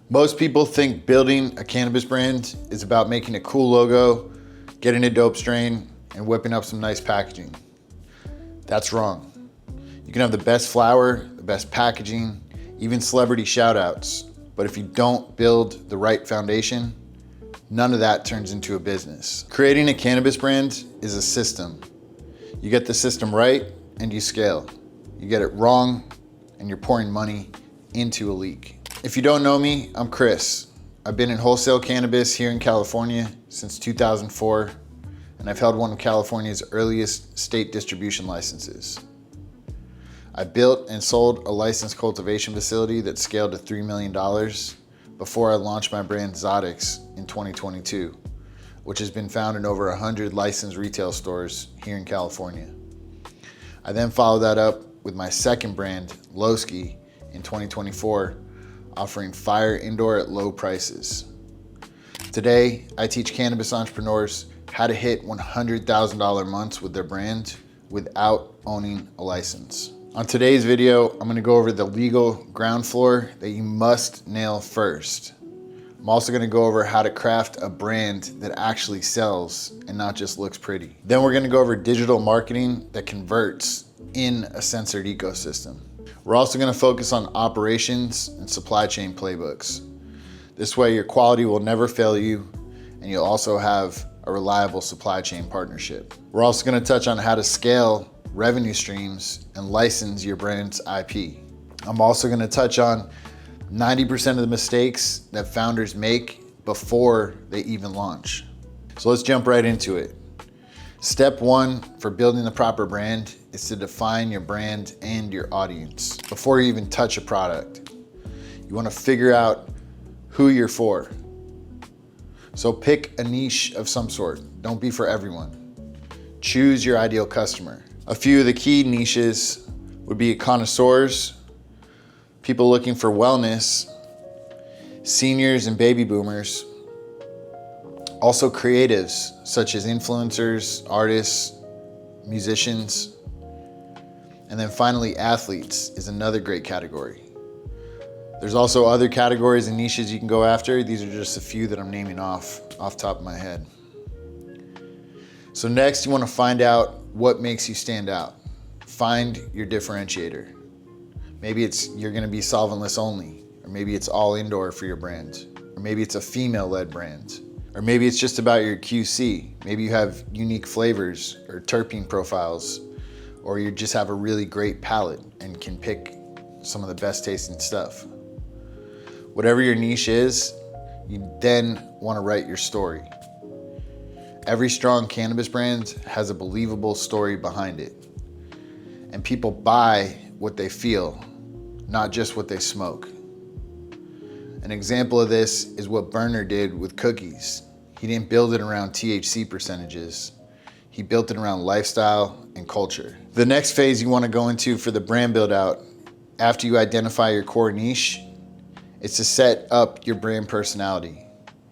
Most people think building a cannabis brand is about making a cool logo, getting a dope strain, and whipping up some nice packaging. That's wrong. You can have the best flower, the best packaging, even celebrity shout outs, but if you don't build the right foundation, none of that turns into a business. Creating a cannabis brand is a system. You get the system right and you scale. You get it wrong and you're pouring money into a leak. If you don't know me, I'm Chris. I've been in wholesale cannabis here in California since 2004, and I've held one of California's earliest state distribution licenses. I built and sold a licensed cultivation facility that scaled to $3 million before I launched my brand Zotix in 2022, which has been found in over 100 licensed retail stores here in California. I then followed that up with my second brand, Lowski, in 2024, offering fire indoor at low prices. Today, I teach cannabis entrepreneurs how to hit $100,000 months with their brand without owning a license. On today's video, I'm gonna go over the legal ground floor that you must nail first. I'm also gonna go over how to craft a brand that actually sells and not just looks pretty. Then we're gonna go over digital marketing that converts in a censored ecosystem. We're also gonna focus on operations and supply chain playbooks. This way your quality will never fail you and you'll also have a reliable supply chain partnership. We're also gonna touch on how to scale revenue streams and license your brand's IP. I'm also gonna touch on 90% of the mistakes that founders make before they even launch. So let's jump right into it. Step one for building the proper brand is to define your brand and your audience before you even touch a product. You wanna figure out who you're for. So pick a niche of some sort. Don't be for everyone. Choose your ideal customer. A few of the key niches would be connoisseurs, people looking for wellness, seniors and baby boomers, also creatives such as influencers, artists, musicians, and then finally athletes is another great category. There's also other categories and niches you can go after. These are just a few that I'm naming off the top of my head. So next you want to find out what makes you stand out. Find your differentiator. Maybe it's you're going to be solventless only, or maybe it's all indoor for your brand, or maybe it's a female-led brand, or maybe it's just about your QC. Maybe you have unique flavors or terpene profiles, or you just have a really great palate and can pick some of the best tasting stuff. Whatever your niche is, you then want to write your story. Every strong cannabis brand has a believable story behind it. And people buy what they feel, not just what they smoke. An example of this is what Burner did with cookies. He didn't build it around THC percentages. He built it around lifestyle and culture. The next phase you want to go into for the brand build out, after you identify your core niche, is to set up your brand personality.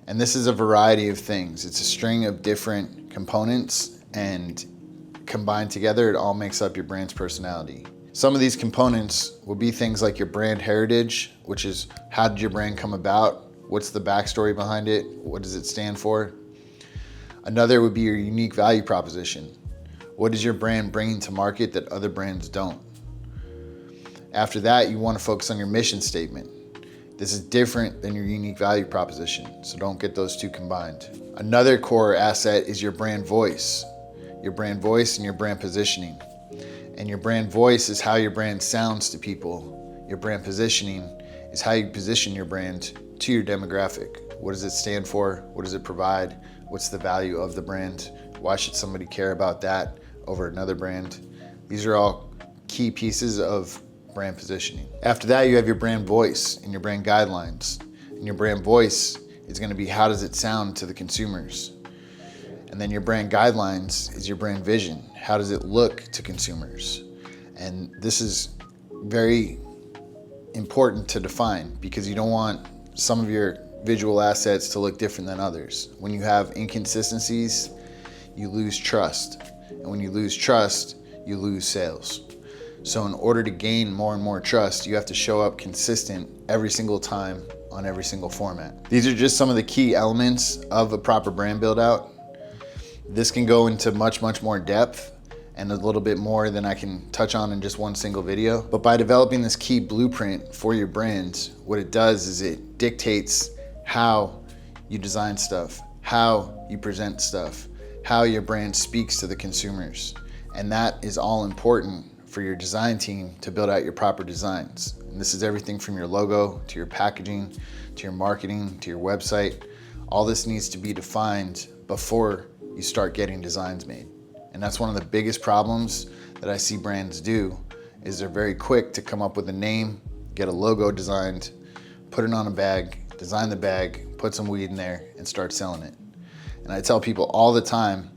And this is a variety of things. It's a string of different components, and combined together, it all makes up your brand's personality. Some of these components will be things like your brand heritage, which is how did your brand come about? What's the backstory behind it? What does it stand for? Another would be your unique value proposition. What is your brand bringing to market that other brands don't? After that, you want to focus on your mission statement. This is different than your unique value proposition, so don't get those two combined. Another core asset is your brand voice. Your brand voice and your brand positioning. And your brand voice is how your brand sounds to people. Your brand positioning is how you position your brand to your demographic. What does it stand for? What does it provide? What's the value of the brand? Why should somebody care about that over another brand? These are all key pieces of brand positioning. After that, you have your brand voice and your brand guidelines. And your brand voice is going to be how does it sound to the consumers? And then your brand guidelines is your brand vision. How does it look to consumers? And this is very important to define because you don't want some of your visual assets to look different than others. When you have inconsistencies, you lose trust. And when you lose trust, you lose sales. So in order to gain more and more trust, you have to show up consistent every single time on every single format. These are just some of the key elements of a proper brand build out. This can go into much more depth and a little bit more than I can touch on in just one single video. But by developing this key blueprint for your brand, what it does is it dictates how you design stuff, how you present stuff, how your brand speaks to the consumers. And that is all important for your design team to build out your proper designs. And this is everything from your logo, to your packaging, to your marketing, to your website. All this needs to be defined before you start getting designs made. And that's one of the biggest problems that I see brands do, is they're very quick to come up with a name, get a logo designed, put it on a bag, design the bag, put some weed in there, and start selling it. And I tell people all the time,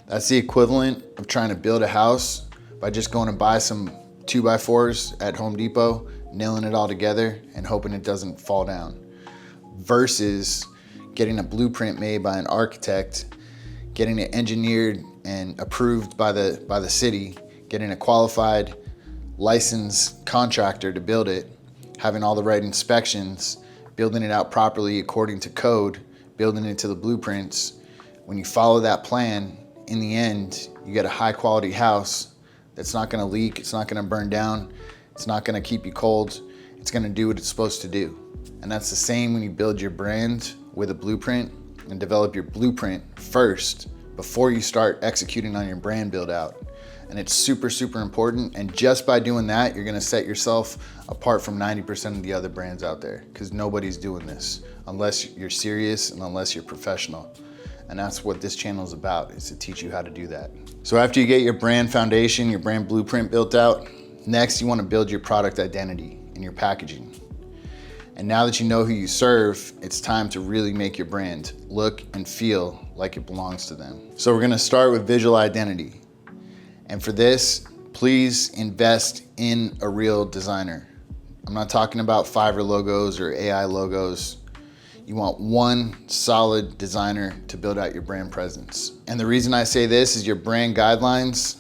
that's the equivalent of trying to build a house by just going to buy some 2x4s at Home Depot, nailing it all together, and hoping it doesn't fall down. Versus getting a blueprint made by an architect, getting it engineered and approved by the city, getting a qualified licensed contractor to build it, having all the right inspections, building it out properly according to code, building it to the blueprints. When you follow that plan, in the end, you get a high quality house that's not gonna leak, it's not gonna burn down, it's not gonna keep you cold, it's gonna do what it's supposed to do. And that's the same when you build your brand with a blueprint, and develop your blueprint first before you start executing on your brand build out. And it's super important. And just by doing that, you're gonna set yourself apart from 90% of the other brands out there, because nobody's doing this unless you're serious and unless you're professional. And that's what this channel is about, is to teach you how to do that. So after you get your brand foundation, your brand blueprint built out, next you wanna build your product identity and your packaging. And now that you know who you serve, it's time to really make your brand look and feel like it belongs to them. So we're gonna start with visual identity. And for this, please invest in a real designer. I'm not talking about Fiverr logos or AI logos. You want one solid designer to build out your brand presence. And the reason I say this is your brand guidelines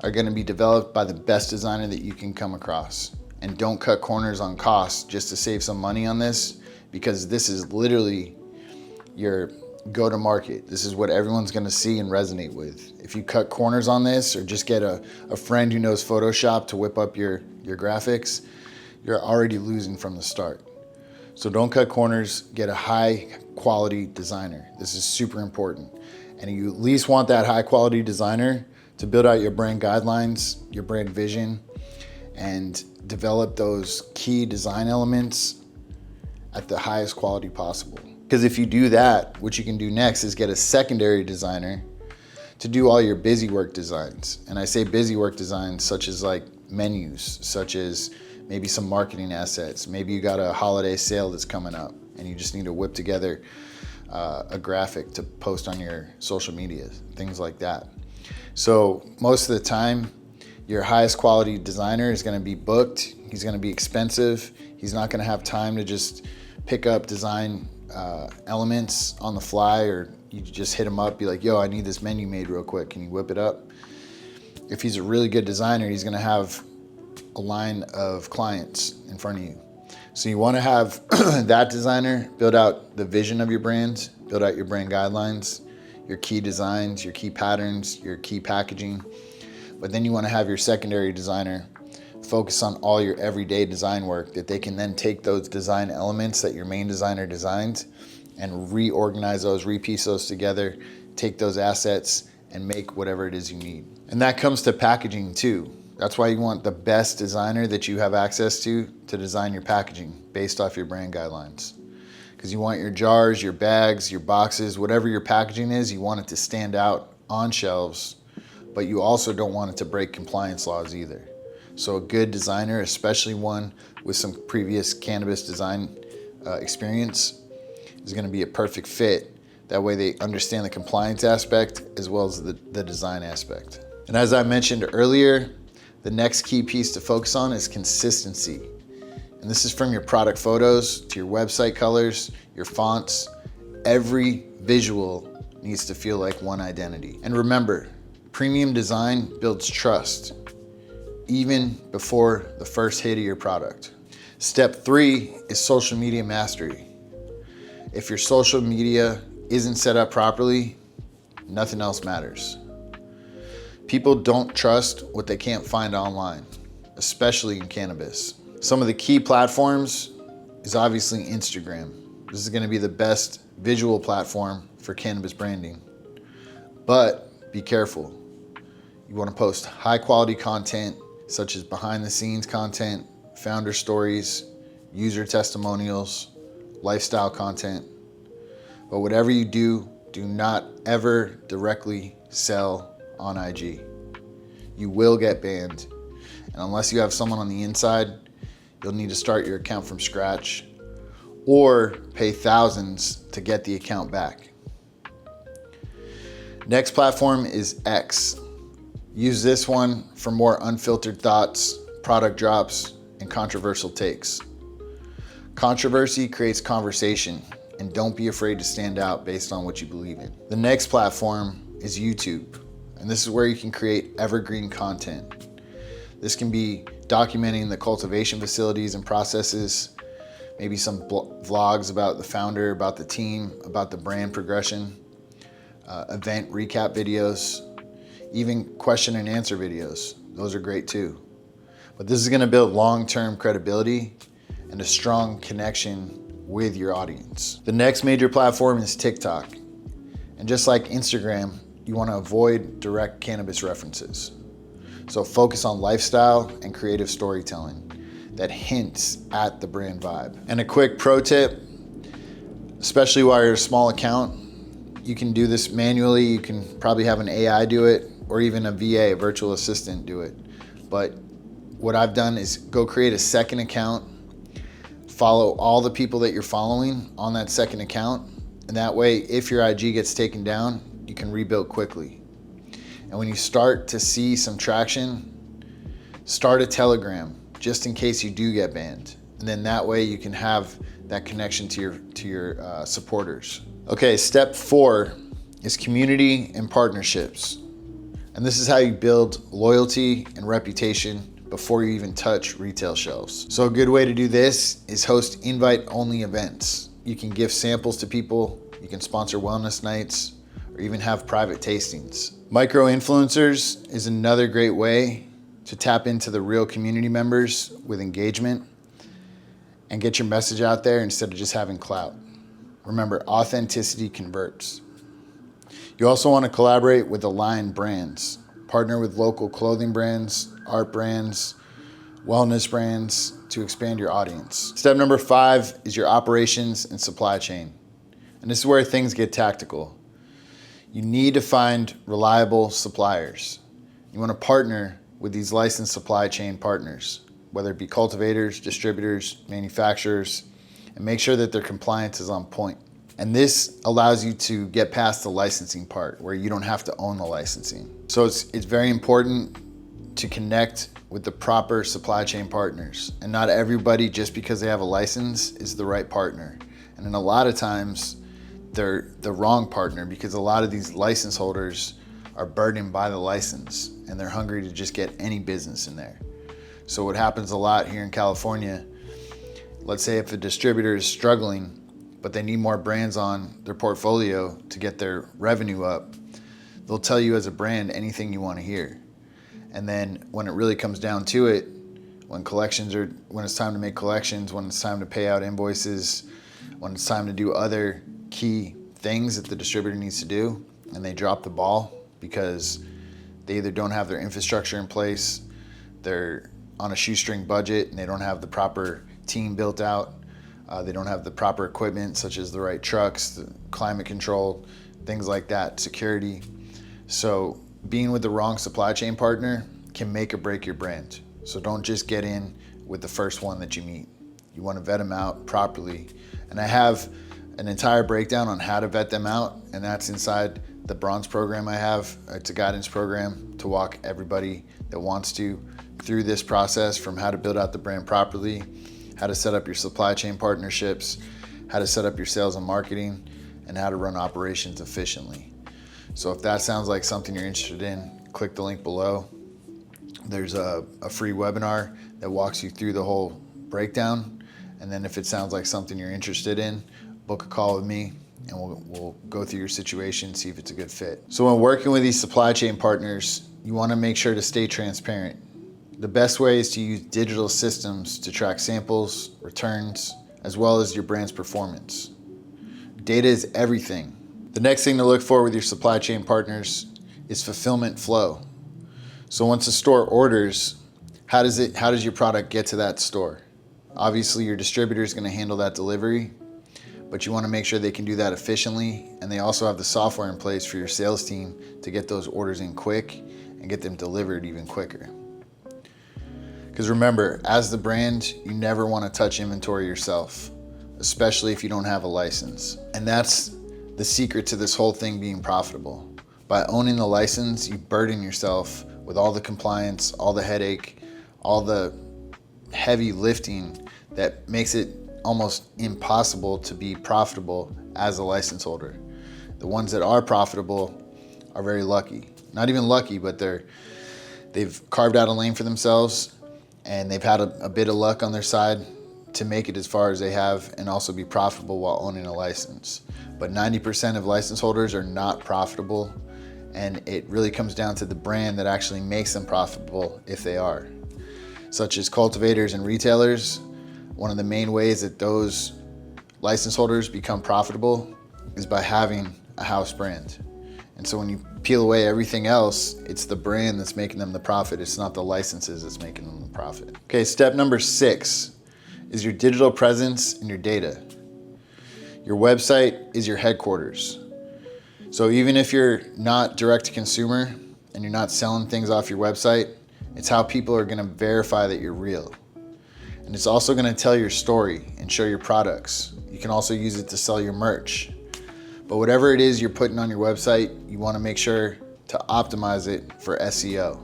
are gonna be developed by the best designer that you can come across. And don't cut corners on costs just to save some money on this, because this is literally your go-to-market. This is what everyone's gonna see and resonate with. If you cut corners on this, or just get a friend who knows Photoshop to whip up your graphics, you're already losing from the start. So don't cut corners, get a high quality designer. This is super important. And you at least want that high quality designer to build out your brand guidelines, your brand vision, and develop those key design elements at the highest quality possible. Because if you do that, what you can do next is get a secondary designer to do all your busy work designs. And I say busy work designs such as like menus, such as maybe some marketing assets. Maybe you got a holiday sale that's coming up and you just need to whip together a graphic to post on your social media, things like that. So most of the time, your highest quality designer is gonna be booked, he's gonna be expensive, he's not gonna have time to just pick up design elements on the fly, or you just hit him up, be like, yo, I need this menu made real quick, can you whip it up? If he's a really good designer, he's gonna have a line of clients in front of you. So you wanna have that designer build out the vision of your brand, build out your brand guidelines, your key designs, your key patterns, your key packaging. But then you wanna have your secondary designer focus on all your everyday design work, that they can then take those design elements that your main designer designed and reorganize those, repiece those together, take those assets and make whatever it is you need. And that comes to packaging too. That's why you want the best designer that you have access to design your packaging based off your brand guidelines. Because you want your jars, your bags, your boxes, whatever your packaging is, you want it to stand out on shelves, but you also don't want it to break compliance laws either. So a good designer, especially one with some previous cannabis design experience, is gonna be a perfect fit. That way they understand the compliance aspect as well as the design aspect. And as I mentioned earlier, the next key piece to focus on is consistency. And this is from your product photos to your website colors, your fonts. Every visual needs to feel like one identity. And remember, premium design builds trust even before the first hit of your product. Step 3 is social media mastery. If your social media isn't set up properly, nothing else matters. People don't trust what they can't find online, especially in cannabis. Some of the key platforms is obviously Instagram. This is gonna be the best visual platform for cannabis branding. But be careful. You wanna post high quality content such as behind the scenes content, founder stories, user testimonials, lifestyle content. But whatever you do, do not ever directly sell on IG. You will get banned. And unless you have someone on the inside, you'll need to start your account from scratch or pay thousands to get the account back. Next platform is X. Use this one for more unfiltered thoughts, product drops, and controversial takes. Controversy creates conversation, and don't be afraid to stand out based on what you believe in. The next platform is YouTube, and this is where you can create evergreen content. This can be documenting the cultivation facilities and processes, maybe some vlogs about the founder, about the team, about the brand progression, event recap videos, even question and answer videos. Those are great too. But this is gonna build long-term credibility and a strong connection with your audience. The next major platform is TikTok. And just like Instagram, you wanna avoid direct cannabis references. So focus on lifestyle and creative storytelling that hints at the brand vibe. And a quick pro tip, especially while you're a small account, you can do this manually. You can probably have an AI do it, or even a VA, a virtual assistant, do it. But what I've done is go create a second account, follow all the people that you're following on that second account, and that way, if your IG gets taken down, you can rebuild quickly. And when you start to see some traction, start a Telegram, just in case you do get banned. And then that way you can have that connection to your supporters. Okay, step 4 is community and partnerships. And this is how you build loyalty and reputation before you even touch retail shelves. So a good way to do this is host invite-only events. You can give samples to people, you can sponsor wellness nights, or even have private tastings. Micro-influencers is another great way to tap into the real community members with engagement and get your message out there instead of just having clout. Remember, authenticity converts. You also want to collaborate with aligned brands. Partner with local clothing brands, art brands, wellness brands to expand your audience. Step number 5 is your operations and supply chain. And this is where things get tactical. You need to find reliable suppliers. You want to partner with these licensed supply chain partners, whether it be cultivators, distributors, manufacturers, and make sure that their compliance is on point. And this allows you to get past the licensing part where you don't have to own the licensing. So it's very important to connect with the proper supply chain partners. And not everybody, just because they have a license, is the right partner. And then a lot of times they're the wrong partner because a lot of these license holders are burdened by the license and they're hungry to just get any business in there. So what happens a lot here in California, let's say if a distributor is struggling, but they need more brands on their portfolio to get their revenue up, they'll tell you as a brand anything you want to hear. And then when it really comes down to it, when it's time to make collections, when it's time to pay out invoices, when it's time to do other key things that the distributor needs to do, and they drop the ball because they either don't have their infrastructure in place, they're on a shoestring budget, and they don't have the proper team built out, they don't have the proper equipment, such as the right trucks, the climate control, things like that, security. So being with the wrong supply chain partner can make or break your brand. So don't just get in with the first one that you meet. You want to vet them out properly. And I have an entire breakdown on how to vet them out, and that's inside the Bronze program I have. It's a guidance program to walk everybody that wants to through this process, from how to build out the brand properly, how to set up your supply chain partnerships, how to set up your sales and marketing, and how to run operations efficiently. So if that sounds like something you're interested in, click the link below. There's a free webinar that walks you through the whole breakdown. And then if it sounds like something you're interested in, book a call with me and we'll go through your situation, see if it's a good fit. So when working with these supply chain partners, you want to make sure to stay transparent. The best way is to use digital systems to track samples, returns, as well as your brand's performance. Data is everything. The next thing to look for with your supply chain partners is fulfillment flow. So once a store orders, how does your product get to that store? Obviously your distributor is going to handle that delivery, but you want to make sure they can do that efficiently, and they also have the software in place for your sales team to get those orders in quick and get them delivered even quicker. Because remember, as the brand, you never want to touch inventory yourself, especially if you don't have a license. And that's the secret to this whole thing being profitable. By owning the license, you burden yourself with all the compliance, all the headache, all the heavy lifting that makes it almost impossible to be profitable as a license holder. The ones that are profitable are very lucky. Not even lucky, but they've carved out a lane for themselves, and they've had a bit of luck on their side to make it as far as they have and also be profitable while owning a license. But 90% of license holders are not profitable, and it really comes down to the brand that actually makes them profitable if they are. Such as cultivators and retailers, one of the main ways that those license holders become profitable is by having a house brand. And so when you peel away everything else, it's the brand that's making them the profit. It's not the licenses that's making them the profit. Okay, step number 6 is your digital presence and your data. Your website is your headquarters. So even if you're not direct to consumer and you're not selling things off your website, it's how people are gonna verify that you're real. And it's also gonna tell your story and show your products. You can also use it to sell your merch. But whatever it is you're putting on your website, you wanna make sure to optimize it for SEO.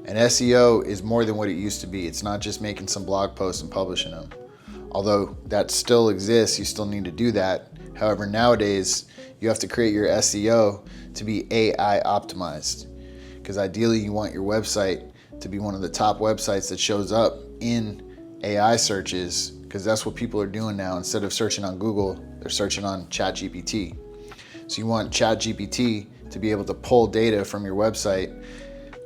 And SEO is more than what it used to be. It's not just making some blog posts and publishing them. Although that still exists, you still need to do that. However, nowadays, you have to create your SEO to be AI optimized. Because ideally you want your website to be one of the top websites that shows up in AI searches, because that's what people are doing now. Instead of searching on Google, they're searching on ChatGPT. So you want ChatGPT to be able to pull data from your website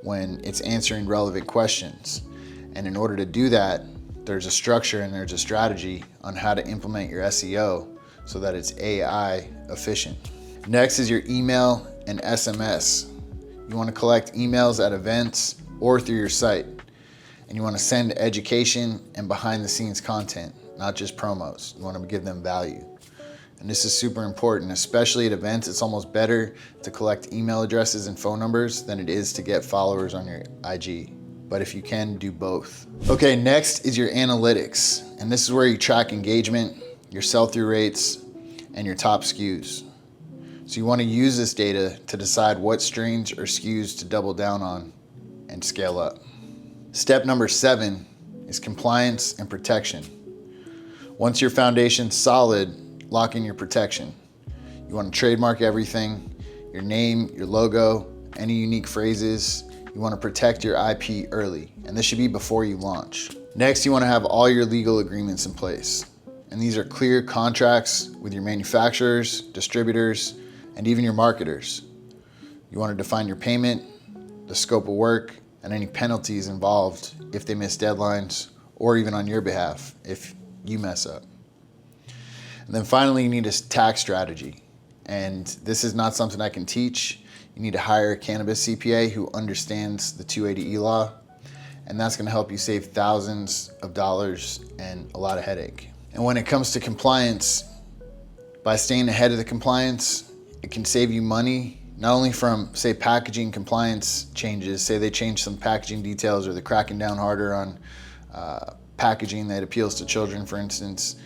when it's answering relevant questions. And in order to do that, there's a structure and there's a strategy on how to implement your SEO so that it's AI efficient. Next is your email and SMS. You want to collect emails at events or through your site. And you want to send education and behind the scenes content, not just promos. You want to give them value. And this is super important, especially at events. It's almost better to collect email addresses and phone numbers than it is to get followers on your IG. But if you can, do both. Okay, next is your analytics. And this is where you track engagement, your sell-through rates, and your top SKUs. So you want to use this data to decide what strains or SKUs to double down on and scale up. Step number 7 is compliance and protection. Once your foundation's solid, lock in your protection. You want to trademark everything, your name, your logo, any unique phrases. You want to protect your IP early, and this should be before you launch. Next, you want to have all your legal agreements in place. And these are clear contracts with your manufacturers, distributors, and even your marketers. You want to define your payment, the scope of work, and any penalties involved if they miss deadlines, or even on your behalf if you mess up. And then finally, you need a tax strategy. And this is not something I can teach. You need to hire a cannabis CPA who understands the 280E law, and that's gonna help you save thousands of dollars and a lot of headache. And when it comes to compliance, by staying ahead of the compliance, it can save you money, not only from, say, packaging compliance changes, say they change some packaging details or they're cracking down harder on packaging that appeals to children, for instance.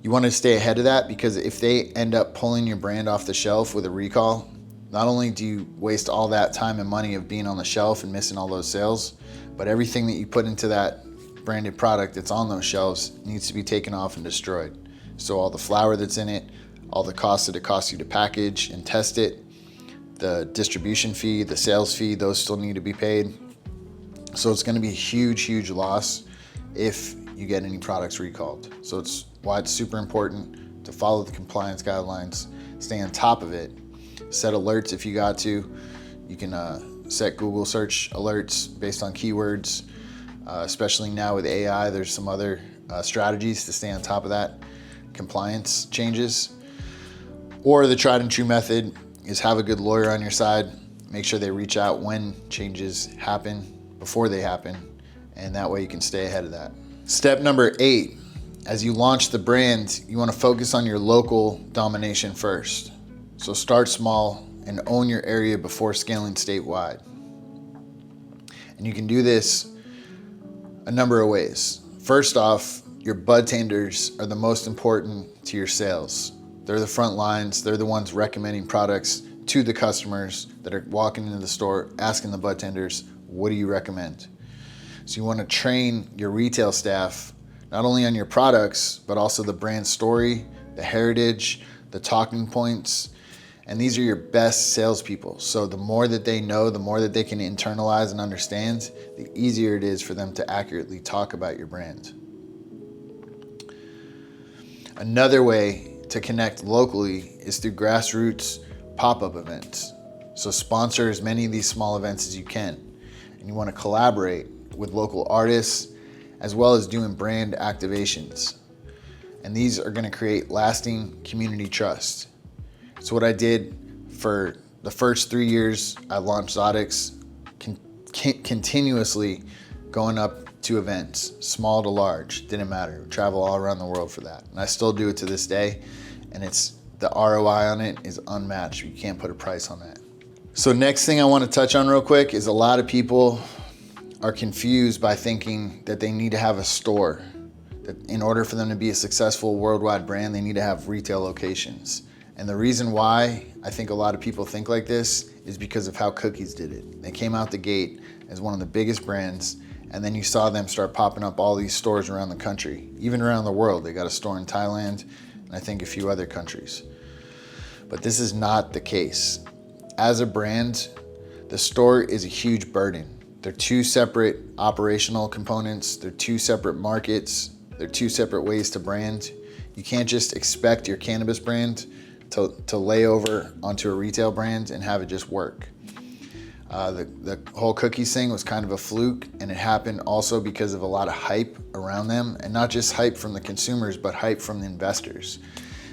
You want to stay ahead of that, because if they end up pulling your brand off the shelf with a recall, not only do you waste all that time and money of being on the shelf and missing all those sales, but everything that you put into that branded product that's on those shelves needs to be taken off and destroyed. So all the flour that's in it, all the costs that it costs you to package and test it, the distribution fee, the sales fee, those still need to be paid. So it's going to be a huge, huge loss if you get any products recalled. So it's why it's super important to follow the compliance guidelines, stay on top of it, set alerts if you got to. You can set Google search alerts based on keywords, especially now with AI. There's some other strategies to stay on top of that compliance changes. Or the tried and true method is have a good lawyer on your side. Make sure they reach out when changes happen, before they happen, and that way you can stay ahead of that. Step number 8, as you launch the brand, you want to focus on your local domination first. So start small and own your area before scaling statewide. And you can do this a number of ways. First off, your budtenders are the most important to your sales. They're the front lines. They're the ones recommending products to the customers that are walking into the store, asking the budtenders, what do you recommend? So you want to train your retail staff not only on your products, but also the brand story, the heritage, the talking points, and these are your best salespeople. So the more that they know, the more that they can internalize and understand, the easier it is for them to accurately talk about your brand. Another way to connect locally is through grassroots pop-up events. So sponsor as many of these small events as you can. And you want to collaborate with local artists as well as doing brand activations. And these are going to create lasting community trust. So what I did for the first 3 years I launched Zodix, continuously going up to events, small to large, didn't matter. Travel all around the world for that. And I still do it to this day. And the ROI on it is unmatched. You can't put a price on that. So next thing I want to touch on real quick is a lot of people are confused by thinking that they need to have a store. That in order for them to be a successful worldwide brand, they need to have retail locations. And the reason why I think a lot of people think like this is because of how Cookies did it. They came out the gate as one of the biggest brands, and then you saw them start popping up all these stores around the country, even around the world. They got a store in Thailand, and I think a few other countries. But this is not the case. As a brand, the store is a huge burden. They're two separate operational components. They're two separate markets. They're two separate ways to brand. You can't just expect your cannabis brand to lay over onto a retail brand and have it just work. The whole Cookies thing was kind of a fluke, and it happened also because of a lot of hype around them, and not just hype from the consumers, but hype from the investors.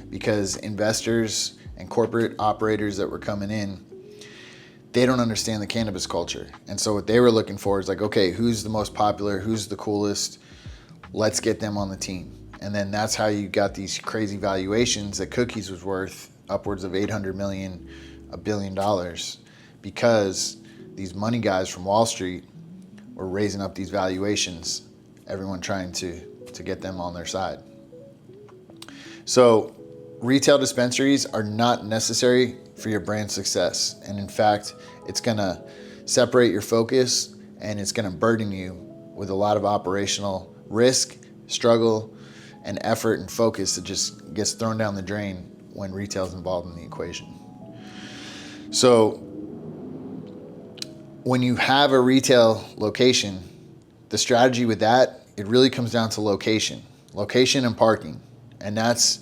Because investors and corporate operators that were coming in, they don't understand the cannabis culture. And so what they were looking for is like, okay, who's the most popular? Who's the coolest? Let's get them on the team. And then that's how you got these crazy valuations that Cookies was worth upwards of 800 million, $1 billion, because these money guys from Wall Street were raising up these valuations, everyone trying to get them on their side. So retail dispensaries are not necessary for your brand success. And in fact, it's gonna separate your focus and it's gonna burden you with a lot of operational risk, struggle, and effort and focus that just gets thrown down the drain when retail is involved in the equation. So when you have a retail location, the strategy with that, it really comes down to location and parking. And that's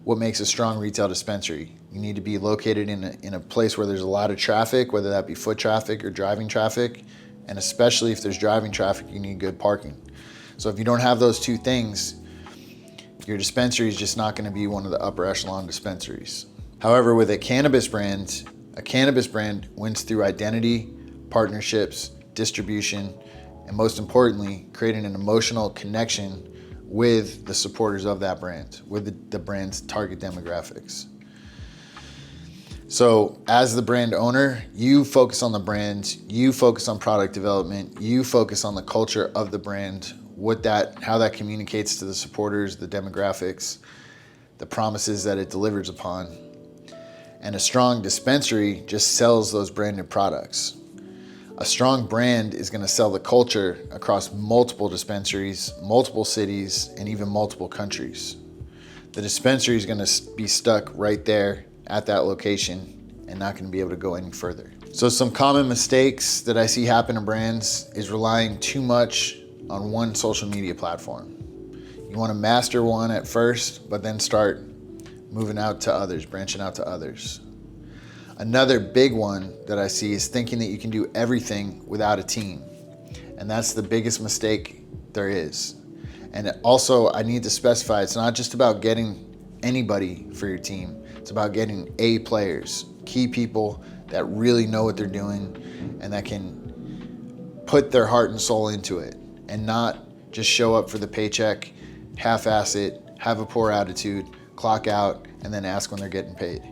what makes a strong retail dispensary. You need to be located in a place where there's a lot of traffic, whether that be foot traffic or driving traffic. And especially if there's driving traffic, you need good parking. So if you don't have those two things, your dispensary is just not going to be one of the upper echelon dispensaries. However, with a cannabis brand wins through identity, partnerships, distribution, and most importantly, creating an emotional connection with the supporters of that brand, with the brand's target demographics. So as the brand owner, you focus on the brand, you focus on product development, you focus on the culture of the brand, how that communicates to the supporters, the demographics, the promises that it delivers upon. And a strong dispensary just sells those branded products. A strong brand is going to sell the culture across multiple dispensaries, multiple cities, and even multiple countries. The dispensary is going to be stuck right there at that location and not going to be able to go any further. So some common mistakes that I see happen in brands is relying too much on one social media platform. You want to master one at first, but then start moving out to others, branching out to others. Another big one that I see is thinking that you can do everything without a team. And that's the biggest mistake there is. And also, I need to specify, it's not just about getting anybody for your team. It's about getting A players, key people that really know what they're doing and that can put their heart and soul into it and not just show up for the paycheck, half-ass it, have a poor attitude, clock out, and then ask when they're getting paid.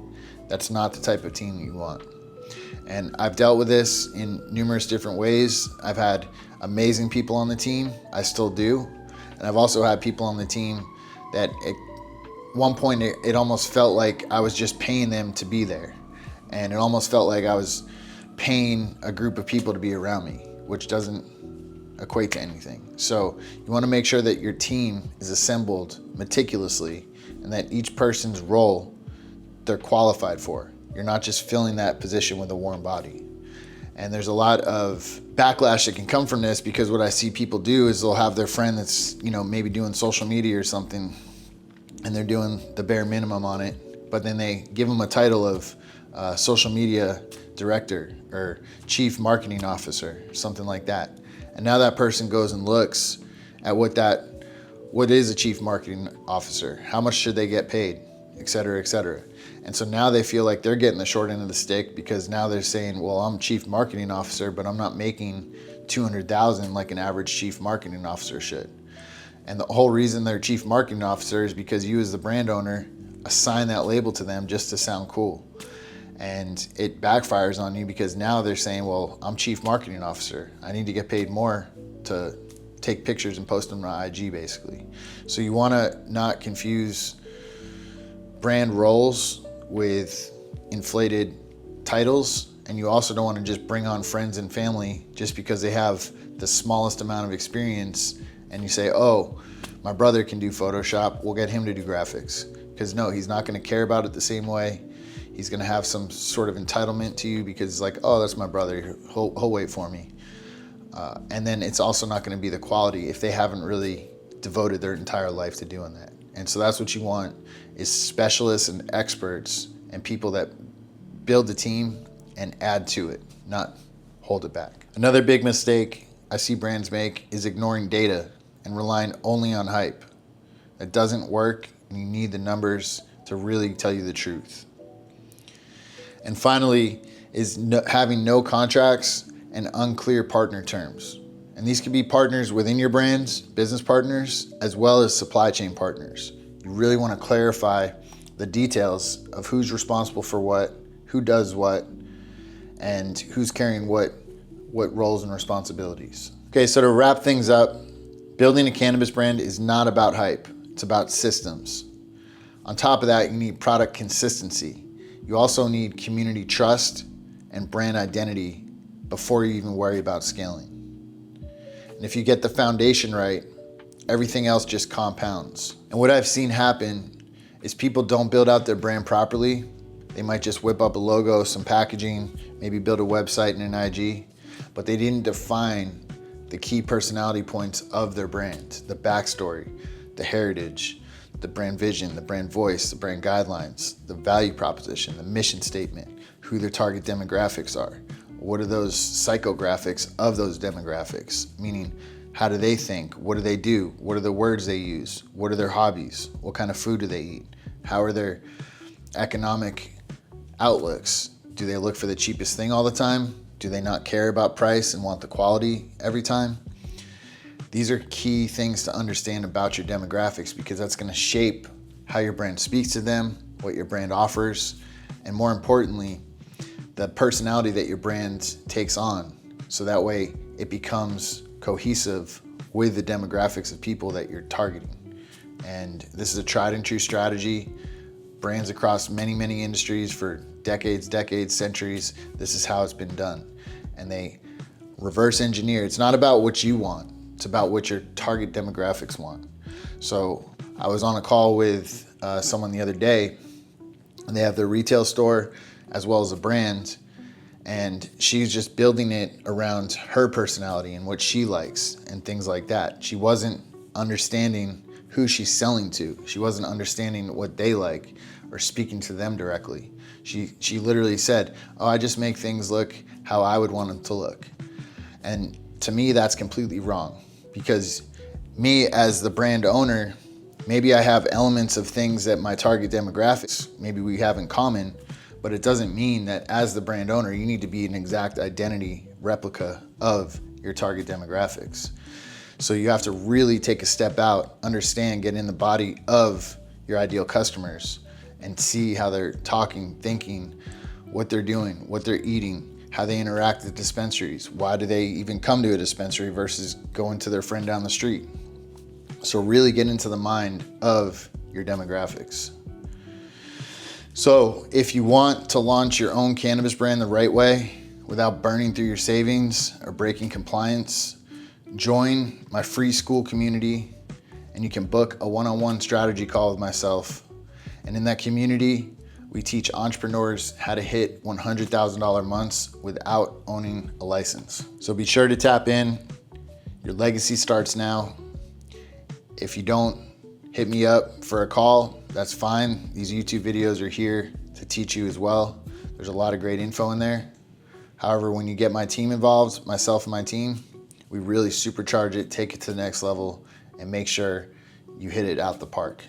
That's not the type of team you want. And I've dealt with this in numerous different ways. I've had amazing people on the team, I still do. And I've also had people on the team that at one point it almost felt like I was just paying them to be there. And it almost felt like I was paying a group of people to be around me, which doesn't equate to anything. So you want to make sure that your team is assembled meticulously and that each person's role they're qualified for. You're not just filling that position with a warm body. And there's a lot of backlash that can come from this because what I see people do is they'll have their friend that's, maybe doing social media or something and they're doing the bare minimum on it, but then they give them a title of social media director or chief marketing officer, something like that. And now that person goes and looks at what is a chief marketing officer, how much should they get paid, et cetera, et cetera. And so now they feel like they're getting the short end of the stick because now they're saying, well, I'm chief marketing officer, but I'm not making $200,000 like an average chief marketing officer should. And the whole reason they're chief marketing officer is because you as the brand owner assign that label to them just to sound cool. And it backfires on you because now they're saying, well, I'm chief marketing officer. I need to get paid more to take pictures and post them on IG basically. So you want to not confuse brand roles with inflated titles, and you also don't want to just bring on friends and family just because they have the smallest amount of experience and you say, oh, my brother can do Photoshop, we'll get him to do graphics. Because no, he's not going to care about it the same way. He's going to have some sort of entitlement to you because it's like, oh, that's my brother, he'll wait for me. And then it's also not going to be the quality if they haven't really devoted their entire life to doing that. And so that's what you want is specialists and experts and people that build the team and add to it, not hold it back. Another big mistake I see brands make is ignoring data and relying only on hype. That doesn't work, and you need the numbers to really tell you the truth. And finally is having no contracts and unclear partner terms. And these could be partners within your brands, business partners, as well as supply chain partners. You really want to clarify the details of who's responsible for what, who does what, and who's carrying what roles and responsibilities. Okay, so to wrap things up, building a cannabis brand is not about hype, it's about systems. On top of that, you need product consistency. You also need community trust and brand identity before you even worry about scaling. And if you get the foundation right, everything else just compounds. And what I've seen happen is people don't build out their brand properly. They might just whip up a logo, some packaging, maybe build a website and an IG, but they didn't define the key personality points of their brand, the backstory, the heritage, the brand vision, the brand voice, the brand guidelines, the value proposition, the mission statement, who their target demographics are. What are those psychographics of those demographics? Meaning, how do they think? What do they do? What are the words they use? What are their hobbies? What kind of food do they eat? How are their economic outlooks? Do they look for the cheapest thing all the time? Do they not care about price and want the quality every time? These are key things to understand about your demographics because that's going to shape how your brand speaks to them, what your brand offers, and more importantly, the personality that your brand takes on. So that way it becomes cohesive with the demographics of people that you're targeting. And this is a tried and true strategy. Brands across many industries for decades, centuries, this is how it's been done. And they reverse engineer. It's not about what you want. It's about what your target demographics want. So I was on a call with someone the other day, and they have their retail store as well as a brand. And she's just building it around her personality and what she likes and things like that. She wasn't understanding who she's selling to. She wasn't understanding what they like or speaking to them directly. She literally said, oh, I just make things look how I would want them to look. And to me, that's completely wrong, because me as the brand owner, maybe I have elements of things that my target demographics, maybe we have in common, but it doesn't mean that as the brand owner, you need to be an exact identity replica of your target demographics. So you have to really take a step out, understand, get in the body of your ideal customers and see how they're talking, thinking, what they're doing, what they're eating, how they interact with dispensaries. Why do they even come to a dispensary versus going to their friend down the street? So really get into the mind of your demographics. So if you want to launch your own cannabis brand the right way without burning through your savings or breaking compliance, join my free school community, and you can book a one-on-one strategy call with myself. And in that community, we teach entrepreneurs how to hit $100,000 months without owning a license. So be sure to tap in. Your legacy starts now. If you don't hit me up for a call, that's fine. These YouTube videos are here to teach you as well. There's a lot of great info in there. However, when you get my team involved, myself and my team, we really supercharge it, take it to the next level, and make sure you hit it out the park.